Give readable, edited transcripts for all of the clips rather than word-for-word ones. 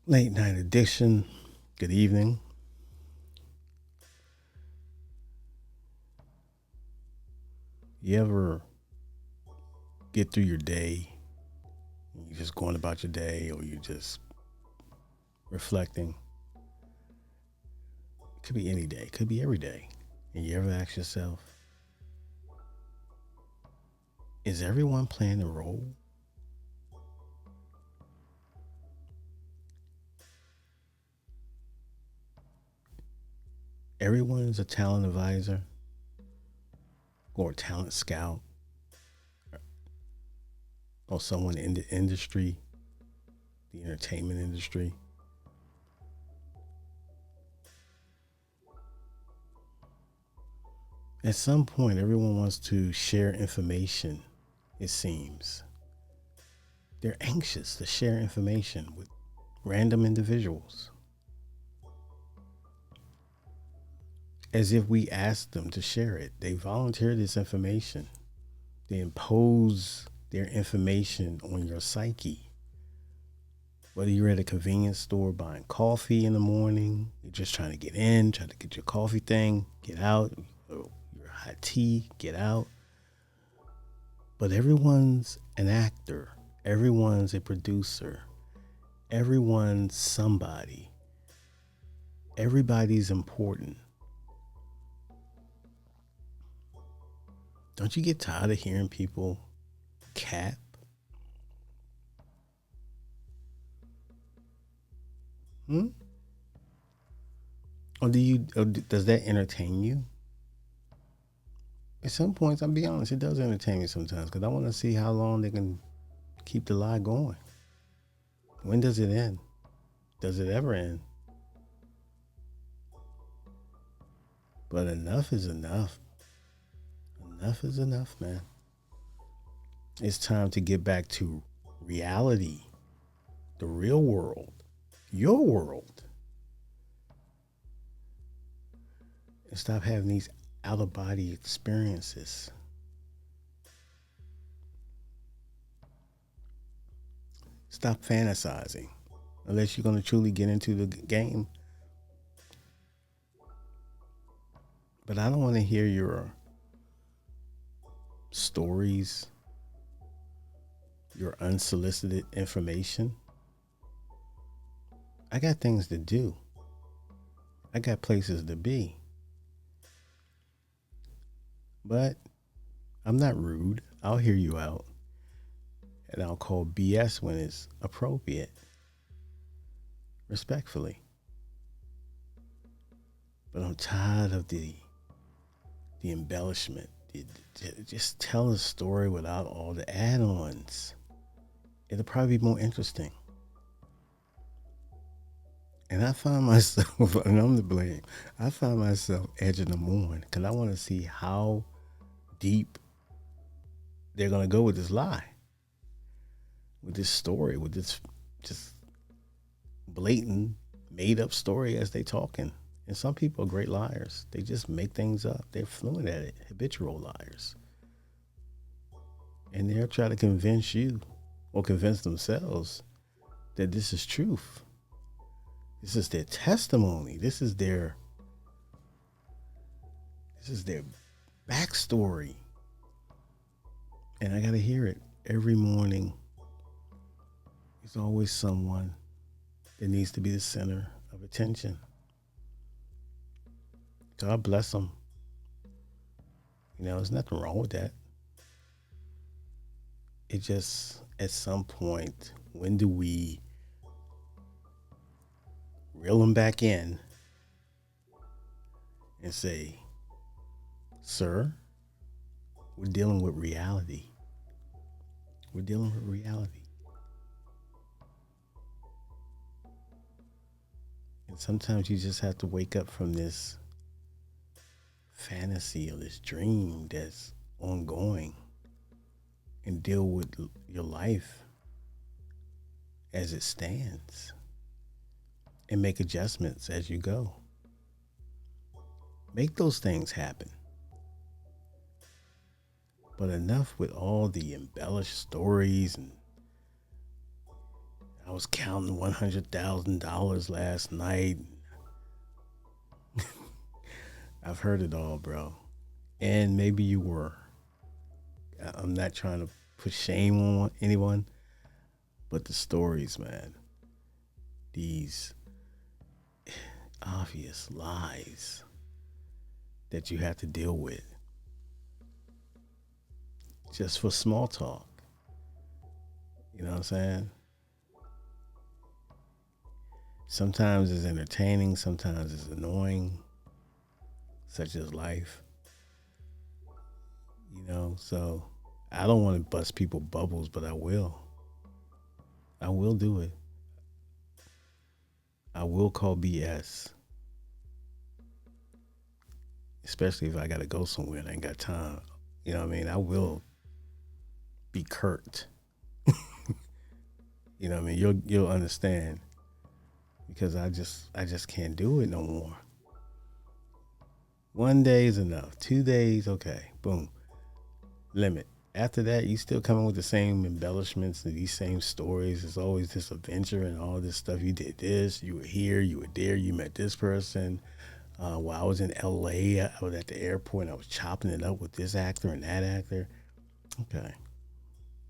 Late night addiction. Good evening. You ever get through your day and you're just going about your day or you're just reflecting? It could be any day, it could be every day. And you ever ask yourself, is everyone playing a role? Everyone is a talent advisor or a talent scout or someone in the industry, the entertainment industry. At some point, everyone wants to share information, it seems. They're anxious to share information with random individuals as if we asked them to share it. They volunteer this information, they impose their information on your psyche. Whether you're at a convenience store buying coffee in the morning, you're just trying to get in, trying to get your coffee thing, get out, your hot tea, get out. But everyone's an actor, everyone's a producer, everyone's somebody, everybody's important. Don't you get tired of hearing people cap? Hmm? Does that entertain you? At some points, I'll be honest, it does entertain me sometimes because I want to see how long they can keep the lie going. When does it end? Does it ever end? But enough is enough. Enough is enough, man. It's time to get back to reality, the real world, your world, and stop having these out of body experiences. Stop fantasizing. Unless you're going to truly get into the game. But I don't want to hear your stories, your unsolicited information. I got things to do, I got places to be. But I'm not rude. I'll hear you out and I'll call BS when it's appropriate, respectfully. But I'm tired of the embellishment. Just tell a story without all the add ons. It'll probably be more interesting. And I find myself, and I'm to blame, I find myself edging them on because I want to see how deep they're going to go with this lie, with this story, with this just blatant, made up story as they talking. And some people are great liars. They just make things up. They're fluent at it, habitual liars. And they'll try to convince you or convince themselves that this is truth. This is their testimony. This is their backstory. And I gotta hear it every morning. There's always someone that needs to be the center of attention. God bless them. There's nothing wrong with that. It just, at some point, when do we reel them back in and say, sir, we're dealing with reality. We're dealing with reality. And sometimes you just have to wake up from this fantasy or this dream that's ongoing and deal with your life as it stands and make adjustments as you go. Make those things happen. But enough with all the embellished stories and I was counting $100,000 last night. I've heard it all, bro. And maybe you were. I'm not trying to put shame on anyone, but the stories, man, these obvious lies that you have to deal with just for small talk. You know what I'm saying? Sometimes it's entertaining, sometimes it's annoying, such as life, you know. So I don't want to bust people bubbles, but I will. I will do it. I will call BS, especially if I got to go somewhere and I ain't got time. You know what I mean? I will be curt. You know what I mean? You'll understand because I just can't do it no more. One day is enough. 2 days, okay. Boom. Limit. After that, you still coming with the same embellishments and these same stories. It's always this adventure and all this stuff. You did this, you were here, you were there, you met this person. While I was in LA, I was at the airport and I was chopping it up with this actor and that actor. Okay.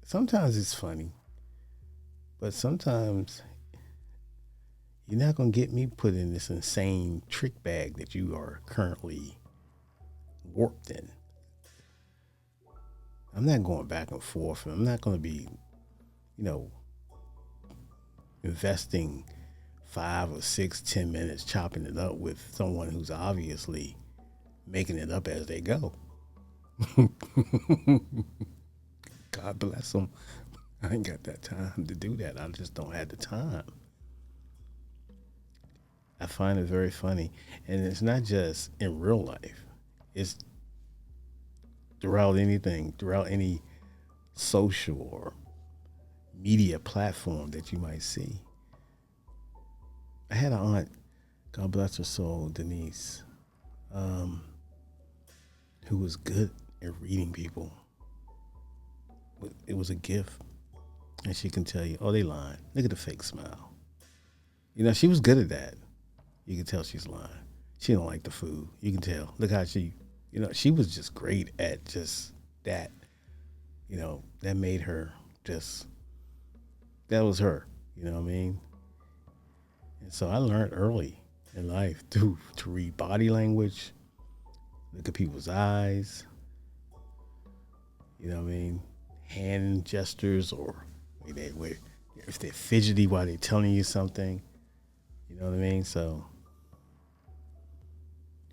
Sometimes it's funny, but sometimes you're not going to get me put in this insane trick bag that you are currently warped in. I'm not going back and forth. I'm not going to be, you know, investing 5 or 6, 10 minutes chopping it up with someone who's obviously making it up as they go. God bless them. I ain't got that time to do that. I just don't have the time. I find it very funny. And it's not just in real life, it's throughout anything, throughout any social or media platform that you might see. I had an aunt, God bless her soul, Denise, um, who was good at reading people. It was a gift. And she can tell you, oh, they lying. Look at the fake smile. You know, she was good at that. You can tell she's lying. She don't like the food. You can tell. Look how she was just great at just that. You know, that made her just, that was her. You know what I mean? And so I learned early in life to read body language, look at people's eyes, you know what I mean? Hand gestures or if they're fidgety while they're telling you something, you know what I mean? So,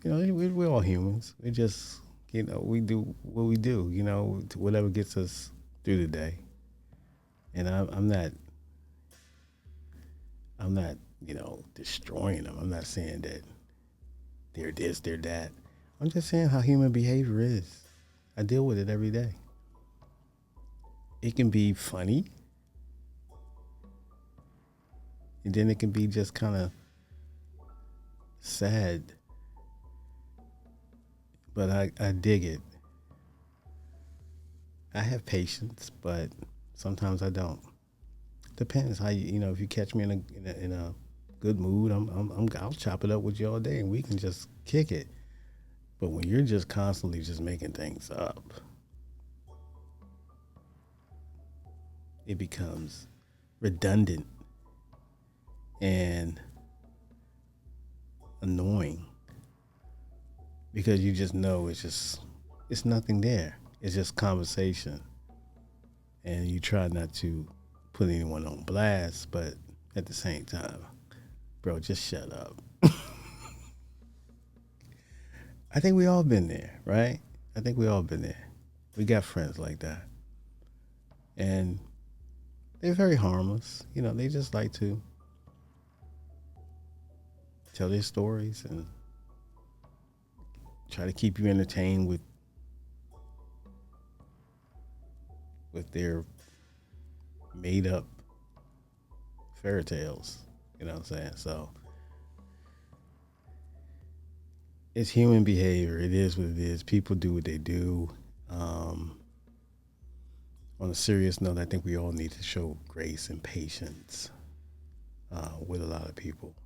you know, we're all humans. We just, we do what we do, whatever gets us through the day. And I'm not, destroying them. I'm not saying that they're this, they're that. I'm just saying how human behavior is. I deal with it every day. It can be funny, and then it can be just kind of sad. But I dig it. I have patience, but sometimes I don't. Depends how if you catch me in a good mood, I'll chop it up with you all day, and we can just kick it. But when you're just constantly just making things up, it becomes redundant and annoying because you just know it's nothing there. It's just conversation, and you try not to put anyone on blast, but at the same time, bro, just shut up. I think we all been there, right? I think we all been there. We got friends like that, and they're very harmless. They just like to tell their stories and try to keep you entertained with their made up fairy tales. You know what I'm saying? So it's human behavior. It is what it is. People do what they do. On a serious note, I think we all need to show grace and patience with a lot of people.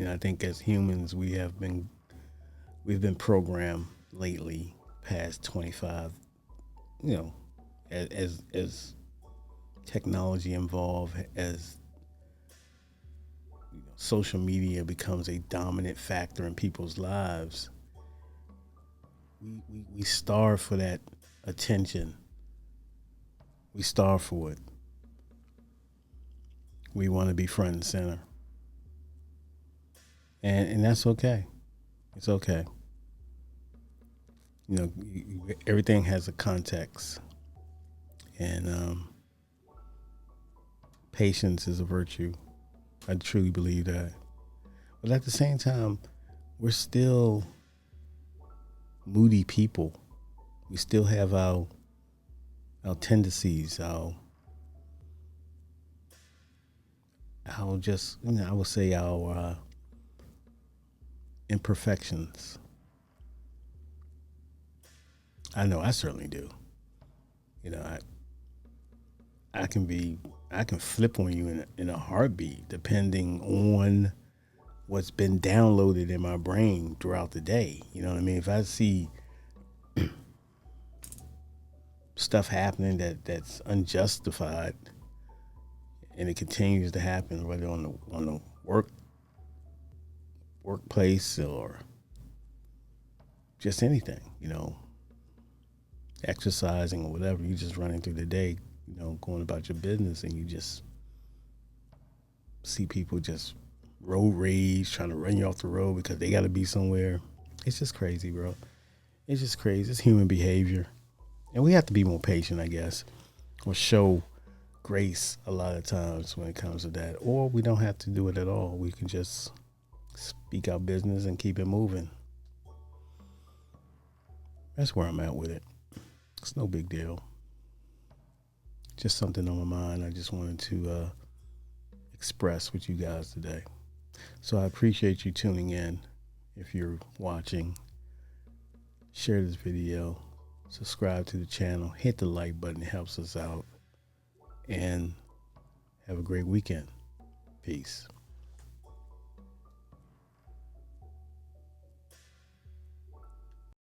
I think as humans we've been programmed lately past 25, you know, as technology evolve, as social media becomes a dominant factor in people's lives, we starve for that attention. We starve for it. We want to be front and center. And that's okay. It's okay. Everything has a context, and patience is a virtue. I truly believe that. But at the same time, we're still moody people. We still have our tendencies, our just I would say our imperfections. I know I certainly do. You know, I can be I can flip on you in a heartbeat, depending on what's been downloaded in my brain throughout the day. You know what I mean? If I see stuff happening that's unjustified, and it continues to happen, whether on the workplace or just anything, exercising or whatever, you just running through the day, going about your business, and you just see people just road rage, trying to run you off the road because they got to be somewhere. It's just crazy, bro. It's just crazy. It's human behavior. And we have to be more patient, I guess, or show grace a lot of times when it comes to that. Or we don't have to do it at all. We can just speak our business and keep it moving. That's where I'm at with it. It's no big deal. Just something on my mind. I just wanted to express with you guys today. So I appreciate you tuning in. If you're watching, share this video, subscribe to the channel, hit the like button. It helps us out. And have a great weekend. Peace.